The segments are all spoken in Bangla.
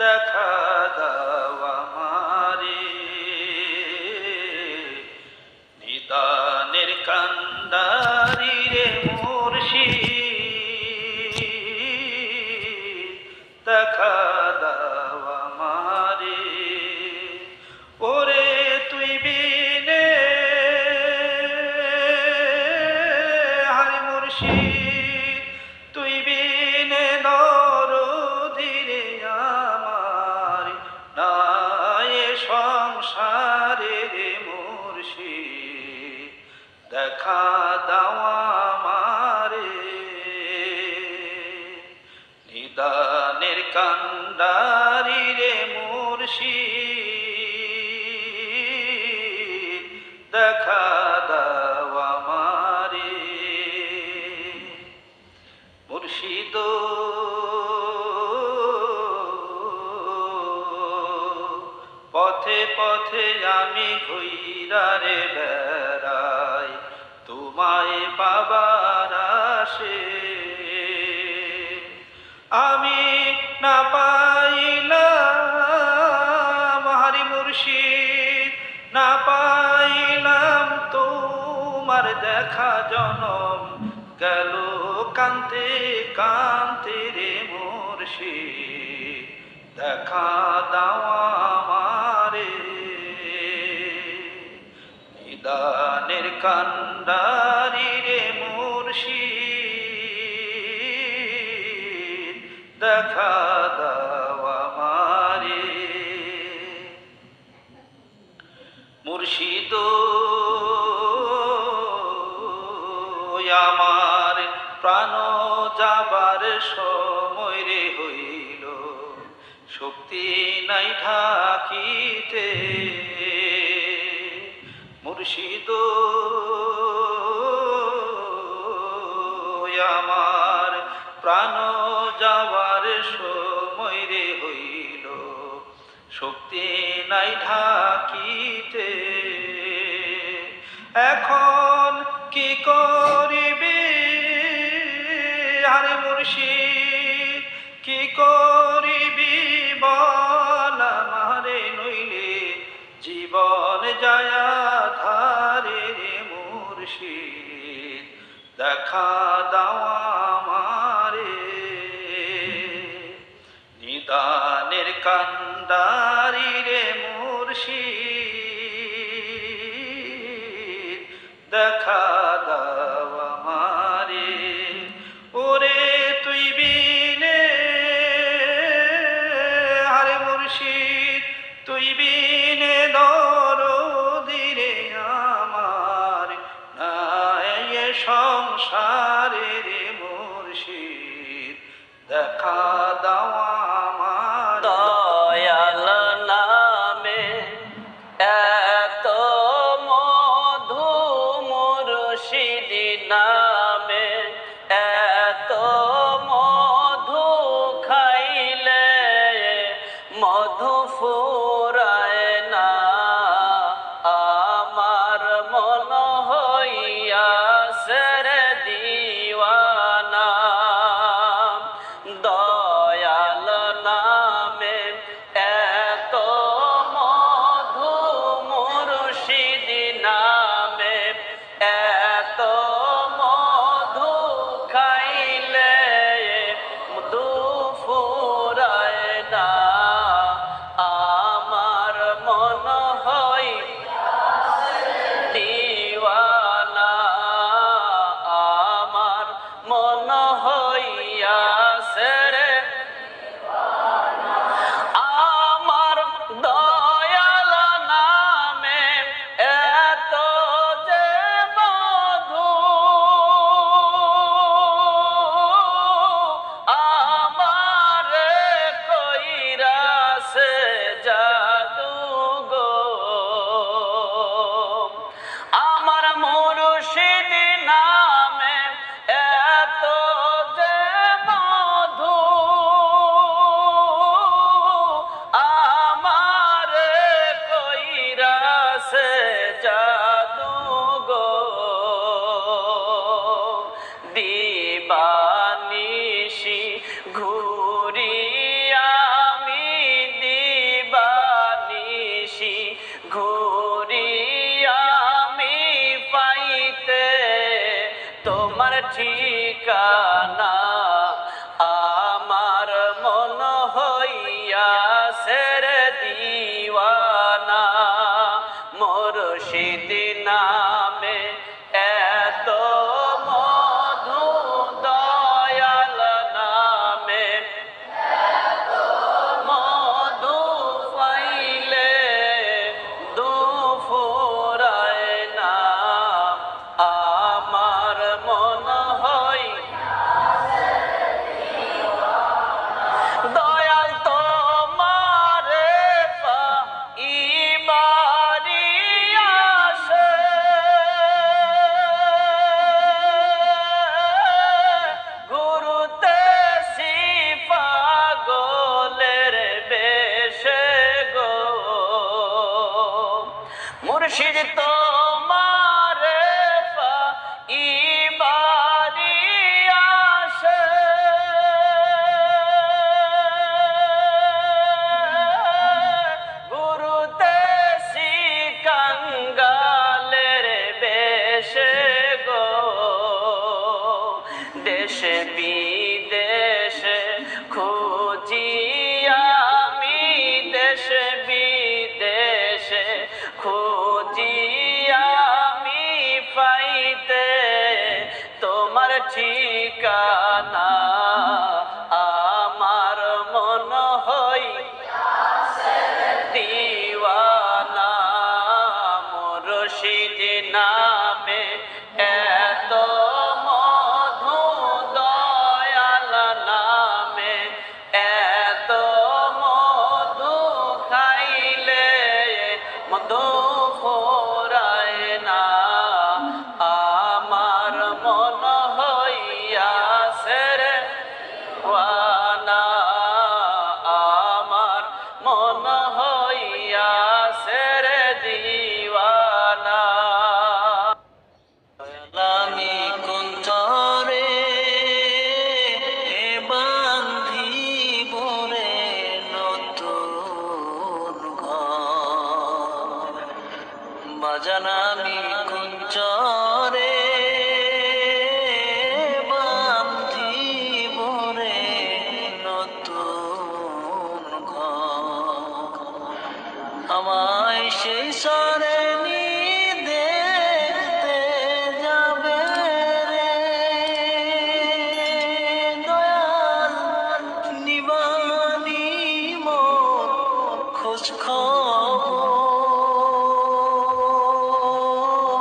দেখা দাও আমারে নিদানের কান্ডারি রে মুর্শিদ, দেখা দাও আমারে। ওরে তুই বিনে হারি মুর্শিদ, তুই বিনে দরদিরে আমার নাই সংসারে রে মুর্শিদ, দেখা দাও আমারে নিদানের কান্ডারি রে মুর্শিদ, দেখা দাও আমারে। মুর্শিদ পথে পথে আমি ঘুইরারে বেড়াই তোমায় পাবার আশে, আমি না পাইলাম হারি মুর্শিদ, না পাইলাম তোমার দেখা জনম গেল কান্তে কান্তে রে মুর্শিদ, দেখা দাও আমারে নিদানের কান্ডারি রে মুর্শিদ, দেখা দাও আমারে। মুর্শিদ আমার প্রাণ যাবার সময় রে হইল, শক্তি নাই ঢাকিতে। মুর্শিদ আমার প্রাণ যাবার সময় রে হইল, শক্তি নাই ঢাকিতে। এখন কি করিবে হারে মুর্শিদ, কি করিবি বল আমারে, নইলে জীবন যায়া ধারে রে মুর্শিদ, দেখা দাও আমারে নিদানের কান্ডারি রে মুর্শিদ, দেখা দাও আমারে। ওরে তুই বিনে হারে মুর্শিদ, তুই বিনে দরদিরে আমার নাই সংসারে রে মুর্শিদ, দেখা দাও আমার। দয়াল নামে এত মধু, মুর্শিদ নামে এত মধু, খাইলে মধু ফুরায় না, আমার মন হইয়াছে রে দিওয়ানা। দয়াল মুর্শিদ তোমারে পাইবারি আসে গুরুতে কাঙ্গালের বেশে গো দেশে বিদেশে খুঁজি আমি দেশে বিদেশে খুঁজি আমি পাইতে তোমার ঠিকানা আমার মন হই দিওয়ানা মুর্শিদ নামে এত মধু দয়াল নামে এত মধু খাইলে মধু ফোরায় না আমার মন হইয়াছে রে ওয়ানা আমার মন হইয়াছে রে দিওয়ানা আমি কুন্তরে বান্ধিব রে নতুন ঘর বাজান আমি কুঞ্চরে বান্ধিব রে নতুন ঘর আমায় সেই সরে দেখতে যাবে রে দয়াল নিবানি মোর খোঁজ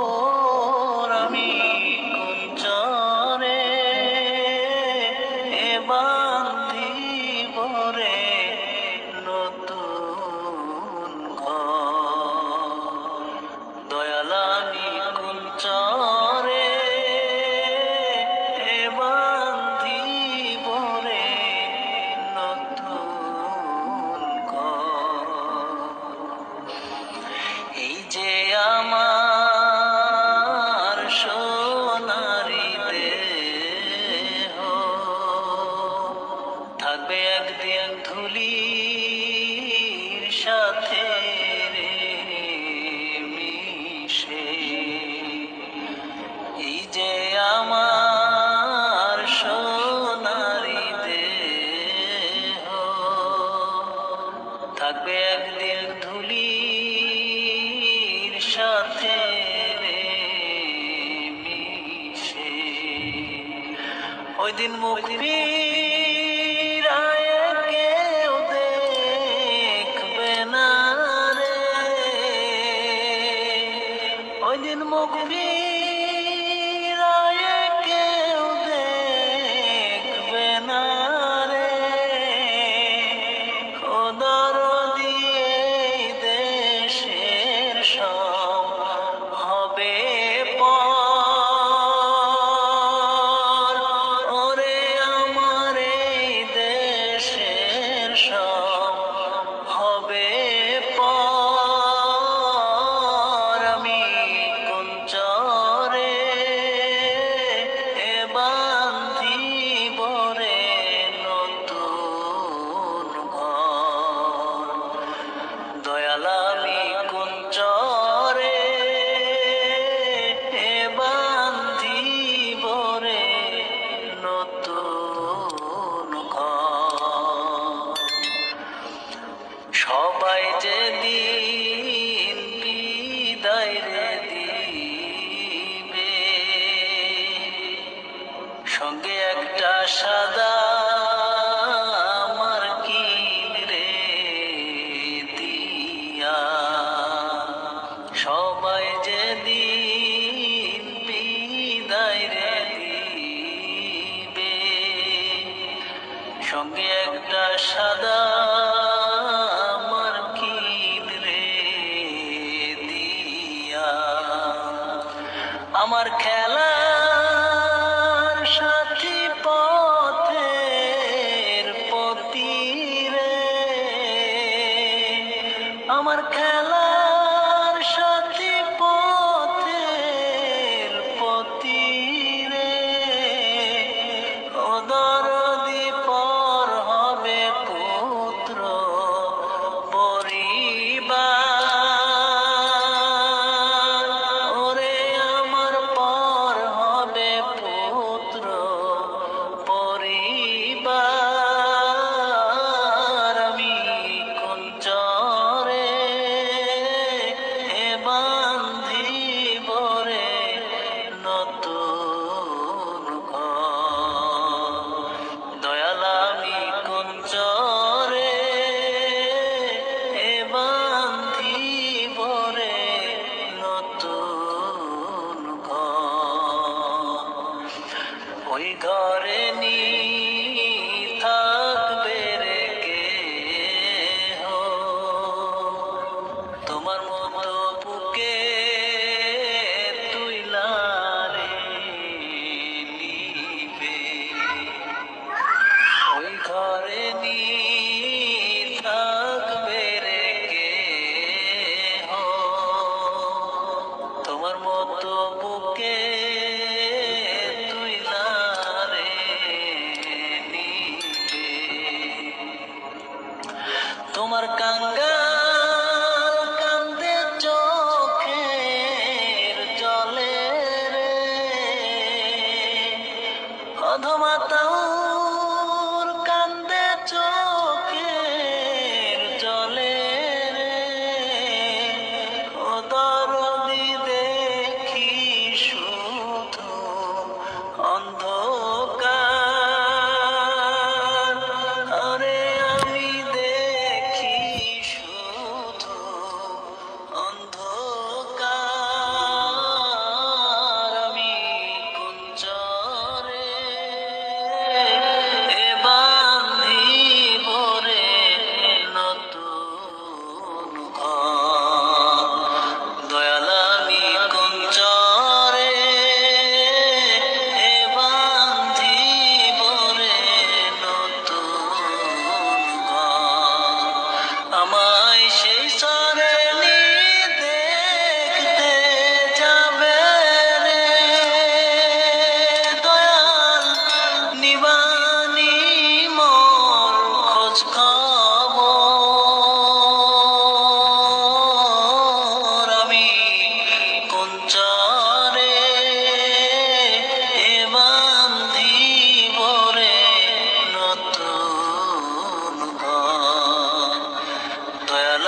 খবর আমি কুঞ্চরে বান্ধিব রে নতুন ঘর দয়াল আমি কুঞ্চরে বান্ধিব রে নতুন ঘর এই যে আমার সোনারি দেহ থাকবে একদিন ধুলির সাথে রে মিশে এই যে আমার সোনারি দেহ থাকবে একদিন ধুলির সাথে রে মিশে ওই দিন মুখ ফিরায়ে কেউ দেখবে না রে ওই দিন মুখ ফিরায়ে কেউ দেখবে না রে খোদার দিয়ে দেশের সব হবে পর ওরে আমার এই দেশের সব হবে পর আমি কুঞ্চরে বান্ধিব রে নতুন ঘর দয়াল আমি কুঞ্চরে বান্ধিব রে নতুন ঘর সবাই যেদিন বিদায় রে দিবে সঙ্গে একটা সাদা মার্কিন রে দিয়া সবাই যেদিন বিদায় রে দিবে সঙ্গে একটা সাদা মার্কিন রে দিয়া আমার খেলার সাথী পথের পতি রে আমার খেলার সাথী তোমার কাঙ্গাল কান্দে চোখের জলে রে, অধমা তাউর কান্দে চোখের জলে রে, ও দরদি দেখি শুধু অন্ধকার, আরে আমি দেখি শুধু অন্ধকার, আমি কোন চরে এ বান্ধিব রে নতুন ঘর, দয়াল আমি কোন চরে এ বান্ধিব রে নতুন ঘর, আমায় সেই চরে দেখতে যাবে রে দয়াল, নিবানি মোর খোঁজ খবর, আমি কোন চরে এ বান্ধিব রে নতুন ঘর, দয়াল